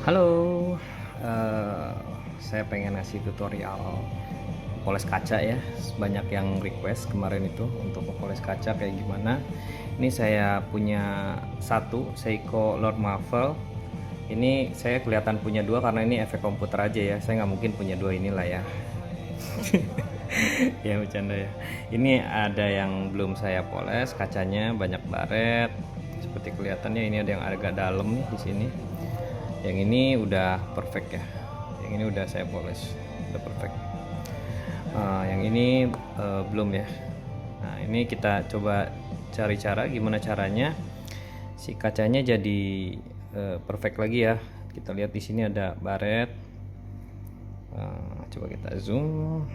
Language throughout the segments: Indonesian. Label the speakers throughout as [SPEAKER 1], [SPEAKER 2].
[SPEAKER 1] Halo, eh, saya pengen ngasih tutorial poles kaca ya. Banyak yang request kemarin itu untuk poles kaca kayak gimana. Ini saya punya satu Seiko Lord Marvel. Ini saya kelihatan punya dua karena ini efek komputer aja ya. Saya nggak mungkin punya dua inilah ya. Ya bercanda ya. Ini ada yang belum saya poles kacanya, banyak baret. Seperti kelihatannya ini ada yang agak dalam nih di sini. Yang ini udah perfect ya, yang ini udah saya poles, udah perfect. Yang ini belum ya. Nah ini kita coba cari cara gimana caranya si kacanya jadi perfect lagi ya. Kita lihat di sini ada baret. Coba kita zoom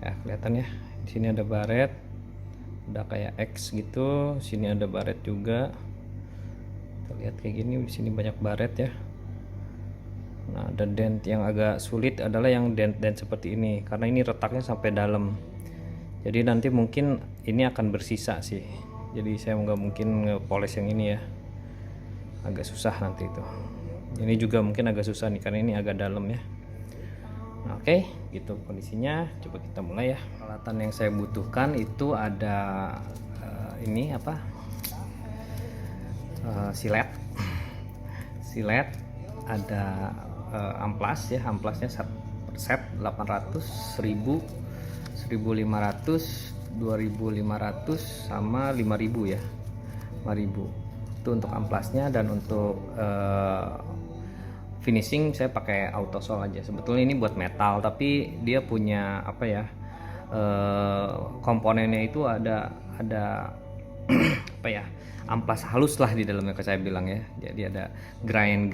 [SPEAKER 1] ya, kelihatan ya, di sini ada baret, udah kayak X gitu. Sini ada baret juga, kita lihat kayak gini. Di sini banyak baret ya. Nah, dan dent yang agak sulit adalah yang dent seperti ini karena ini retaknya sampai dalam. Jadi nanti mungkin ini akan bersisa sih. Jadi saya nggak mungkin ngepoles yang ini ya. Agak susah nanti itu. Ini juga mungkin agak susah nih karena ini agak dalam ya. Nah, oke, gitu kondisinya. Coba kita mulai ya. Peralatan yang saya butuhkan itu ada ini apa? Silet. Silet, ada amplas ya, amplasnya set 800, 1000, 1500, 2500 sama 5000 ya, 5000 itu untuk amplasnya. Dan untuk finishing saya pakai autosol aja. Sebetulnya ini buat metal tapi dia punya apa ya, komponennya itu ada apa ya, amplas halus lah di dalamnya, kayak saya bilang ya. Jadi ada grind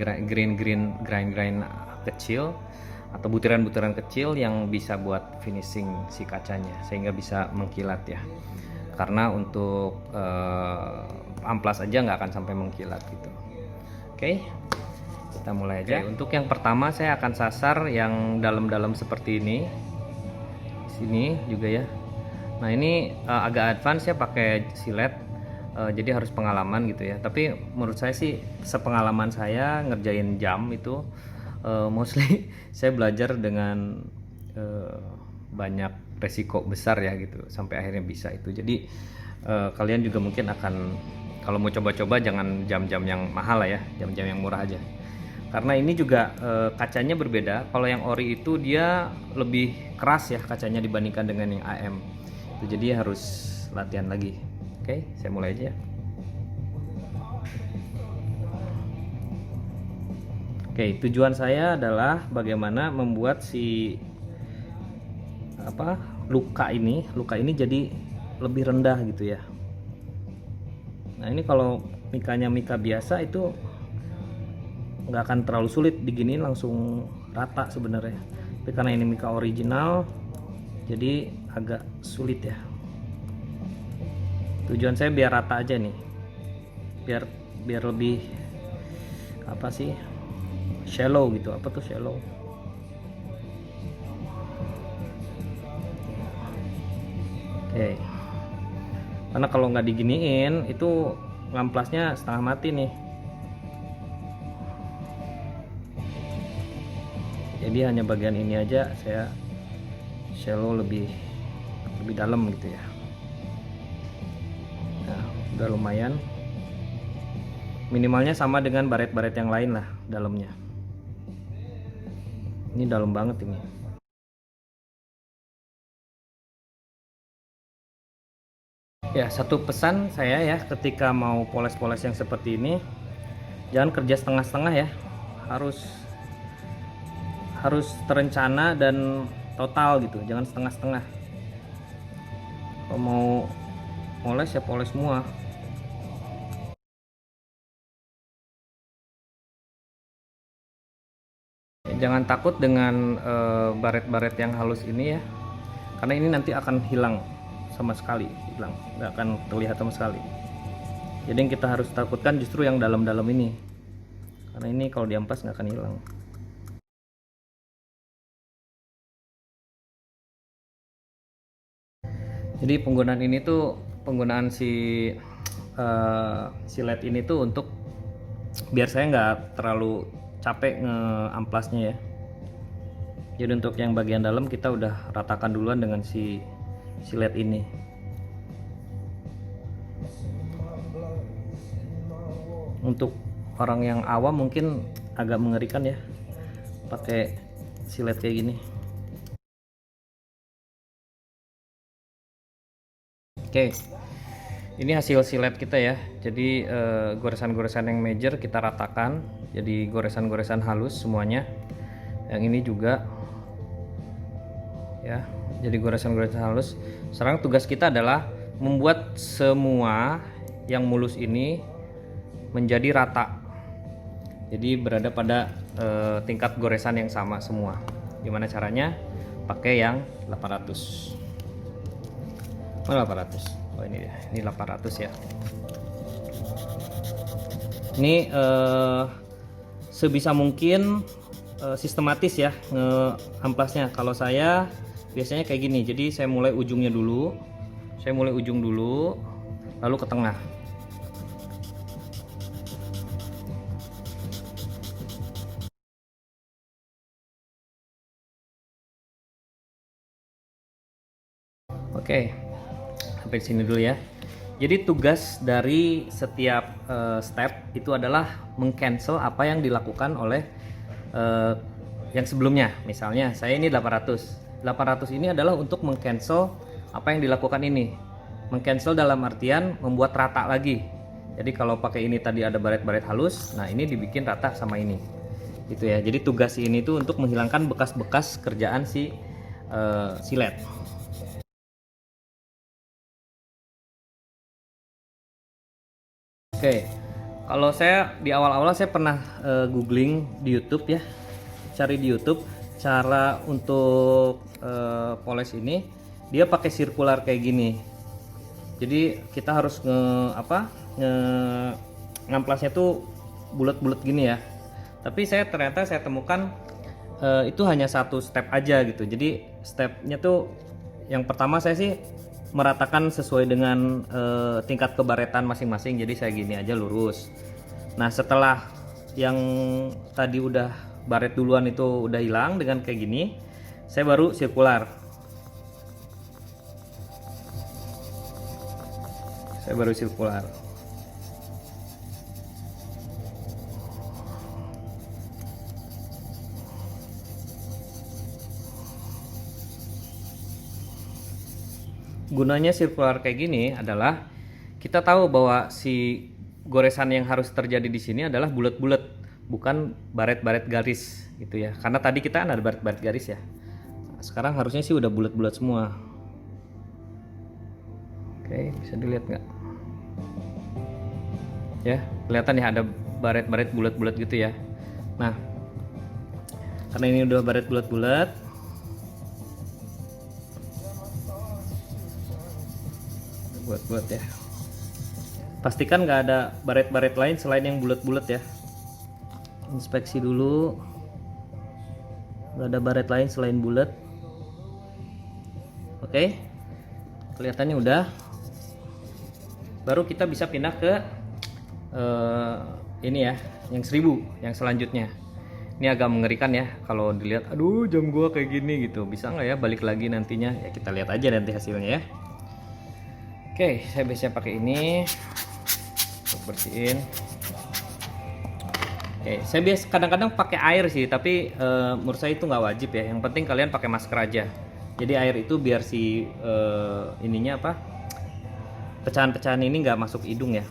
[SPEAKER 1] kecil atau butiran-butiran kecil yang bisa buat finishing si kacanya sehingga bisa mengkilat ya. Karena untuk amplas aja nggak akan sampai mengkilat gitu. Oke, kita mulai aja. Untuk yang pertama saya akan sasar yang dalam-dalam seperti ini. Sini juga ya. Nah ini agak advance ya pakai silet, jadi harus pengalaman gitu ya. Tapi menurut saya sih sepengalaman saya ngerjain jam itu mostly saya belajar dengan banyak resiko besar ya gitu sampai akhirnya bisa itu. Jadi kalian juga mungkin akan, kalau mau coba-coba jangan jam-jam yang mahal lah ya, jam-jam yang murah aja. Karena ini juga kacanya berbeda. Kalau yang ori itu dia lebih keras ya kacanya dibandingkan dengan yang AM. Itu jadi harus latihan lagi. Oke, saya mulai aja ya. Oke, tujuan saya adalah bagaimana membuat si apa, luka ini jadi lebih rendah gitu ya. Nah, ini kalau mikanya mika biasa itu nggak akan terlalu sulit diginiin, langsung rata sebenarnya. Tapi karena ini mika original jadi agak sulit ya. Tujuan saya biar rata aja nih, biar biar lebih apa sih, shallow gitu. Apa tuh shallow? Oke, karena kalau nggak diginiin itu ngamplasnya setengah mati nih. Jadi hanya bagian ini aja saya shallow, lebih dalam gitu ya. Nah, udah lumayan. Minimalnya sama dengan baret-baret yang lain lah dalamnya. Ini dalam banget ini. Ya, satu pesan saya ya ketika mau poles-poles yang seperti ini, jangan kerja setengah-setengah ya. Harus harus terencana dan total gitu, jangan setengah-setengah. Kalau mau poles ya poles semua. Jangan takut dengan baret-baret yang halus ini ya, karena ini nanti akan hilang sama sekali, hilang, nggak akan terlihat sama sekali. Jadi yang kita harus takutkan justru yang dalam-dalam ini, karena ini kalau diampas nggak akan hilang. Jadi penggunaan ini tuh, penggunaan si silet ini tuh untuk biar saya nggak terlalu capek nge-amplasnya ya. Jadi untuk yang bagian dalam kita udah ratakan duluan dengan si LED ini. Untuk orang yang awam mungkin agak mengerikan ya pakai si LED kayak gini. Oke, ini hasil silet kita ya. Jadi goresan-goresan yang major kita ratakan, jadi goresan-goresan halus semuanya. Yang ini juga ya, jadi goresan-goresan halus. Sekarang tugas kita adalah membuat semua yang mulus ini menjadi rata. Jadi berada pada tingkat goresan yang sama semua. Gimana caranya? Pakai yang 800. Mana 800? Oh ini dia, ini 800 ya. Ini sebisa mungkin sistematis ya amplasnya. Kalau saya biasanya kayak gini. Jadi saya mulai ujungnya dulu. Saya mulai ujung dulu, lalu ke tengah. Oke. Sampai sini dulu ya. Jadi tugas dari setiap step itu adalah meng-cancel apa yang dilakukan oleh yang sebelumnya. Misalnya saya ini 800. 800 ini adalah untuk meng-cancel apa yang dilakukan ini. Meng-cancel dalam artian membuat rata lagi. Jadi kalau pakai ini tadi ada baret-baret halus, nah ini dibikin rata sama ini. Gitu ya. Jadi tugas ini tuh untuk menghilangkan bekas-bekas kerjaan si LED. Oke, kalau saya di awal-awal saya pernah googling di YouTube ya, cari di YouTube cara untuk poles ini, dia pakai sirkular kayak gini. Jadi kita harus ngamplasnya tuh bulat-bulat gini ya. Tapi ternyata saya temukan itu hanya satu step aja gitu. Jadi stepnya tuh yang pertama saya sih meratakan sesuai dengan tingkat kebaretan masing-masing. Jadi saya gini aja lurus. Nah setelah yang tadi udah baret duluan itu udah hilang dengan kayak gini, saya baru sirkular. Gunanya sirkular kayak gini adalah kita tahu bahwa si goresan yang harus terjadi di sini adalah bulat-bulat, bukan baret-baret garis gitu ya. Karena tadi kita kan ada baret-baret garis ya. Sekarang harusnya sih udah bulat-bulat semua. Oke, bisa dilihat nggak? Ya, kelihatan ya ada baret-baret bulat-bulat gitu ya. Nah, karena ini udah baret bulat-bulat, buat ya. Pastikan nggak ada baret-baret lain selain yang bulat-bulat ya. Inspeksi dulu, nggak ada baret lain selain bulat. Oke, kelihatannya udah. Baru kita bisa pindah ke ini ya, yang 1000, yang selanjutnya. Ini agak mengerikan ya kalau dilihat. Aduh, jam gua kayak gini gitu. Bisa nggak ya balik lagi nantinya? Ya kita lihat aja nanti hasilnya ya. Oke, saya biasanya pakai ini untuk bersihin. Oke, saya biasa kadang-kadang pakai air sih, tapi menurut saya itu nggak wajib ya. Yang penting kalian pakai masker aja. Jadi air itu biar si ininya pecahan-pecahan ini nggak masuk hidung ya.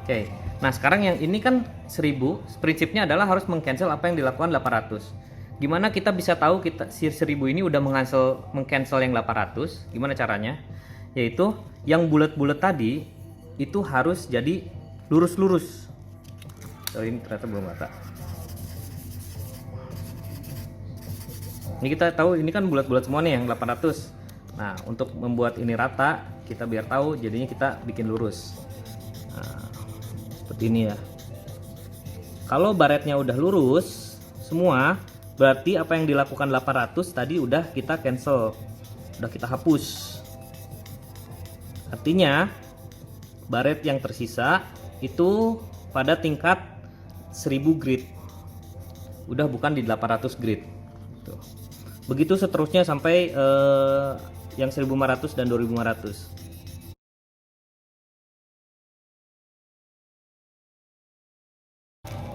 [SPEAKER 1] Oke, nah sekarang yang ini kan 1000, prinsipnya adalah harus meng-cancel apa yang dilakukan 800. Gimana kita bisa tahu si 1000 ini udah meng-cancel yang 800? Gimana caranya? Yaitu yang bulat-bulat tadi itu harus jadi lurus-lurus. Oh, ini ternyata belum rata. Ini kita tahu ini kan bulat-bulat semua nih yang 800. Nah, untuk membuat ini rata, kita biar tahu jadinya kita bikin lurus. Nah, seperti ini ya. Kalau baretnya udah lurus semua, berarti apa yang dilakukan 800 tadi udah kita cancel. Udah kita hapus. Artinya baret yang tersisa itu pada tingkat 1000 grit, udah bukan di 800 grit. Tuh. Begitu seterusnya sampai yang 1500 dan 2500.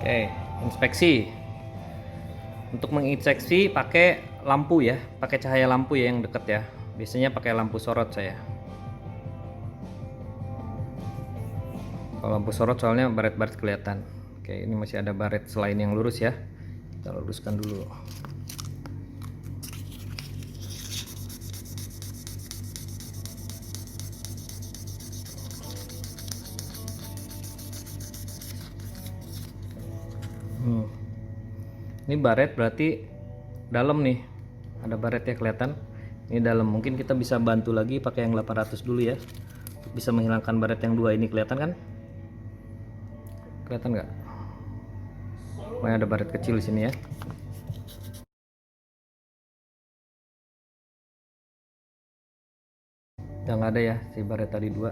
[SPEAKER 1] Oke, inspeksi. Untuk menginspeksi pakai lampu ya, pakai cahaya lampu ya yang deket ya. Biasanya pakai lampu sorot saya. Kalau lampu sorot soalnya baret-baret kelihatan. Oke, ini masih ada baret selain yang lurus ya. Kita luruskan dulu. Ini baret berarti dalam nih. Ada baretnya kelihatan. Ini dalam. Mungkin kita bisa bantu lagi pakai yang 800 dulu ya. Bisa menghilangkan baret yang dua ini, kelihatan kan? Kelihatan nggak? Pokoknya ada baret kecil di sini ya. Yang ada ya si baret tadi dua.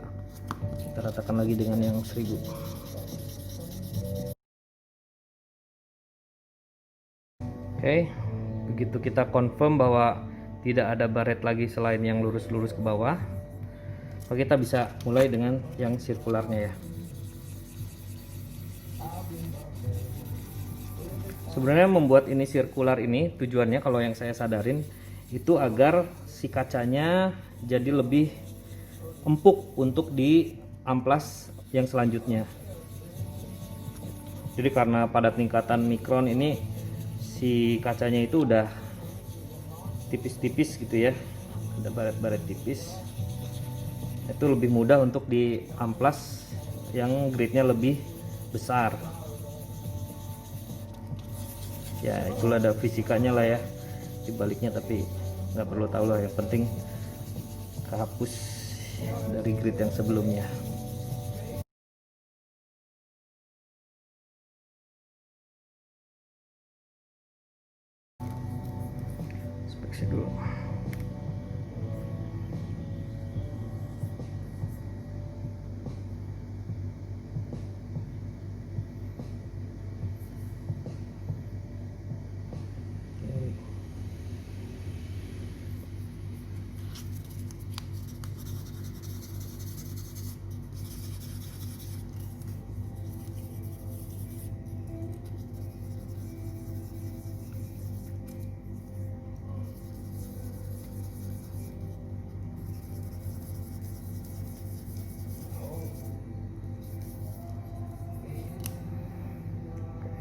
[SPEAKER 1] Kita ratakan lagi dengan yang 1000. Oke, begitu kita confirm bahwa tidak ada baret lagi selain yang lurus-lurus ke bawah, maka kita bisa mulai dengan yang sirkularnya ya. Sebenarnya membuat ini sirkular ini tujuannya, kalau yang saya sadarin itu agar si kacanya jadi lebih empuk untuk di amplas yang selanjutnya. Jadi karena pada tingkatan mikron ini si kacanya itu udah tipis-tipis gitu ya, ada baret-baret tipis, itu lebih mudah untuk di amplas yang gridnya lebih besar ya. Itulah ada fisikanya lah ya dibaliknya, tapi nggak perlu tahu lah, yang penting kehapus dari grid yang sebelumnya. Inspeksi dulu.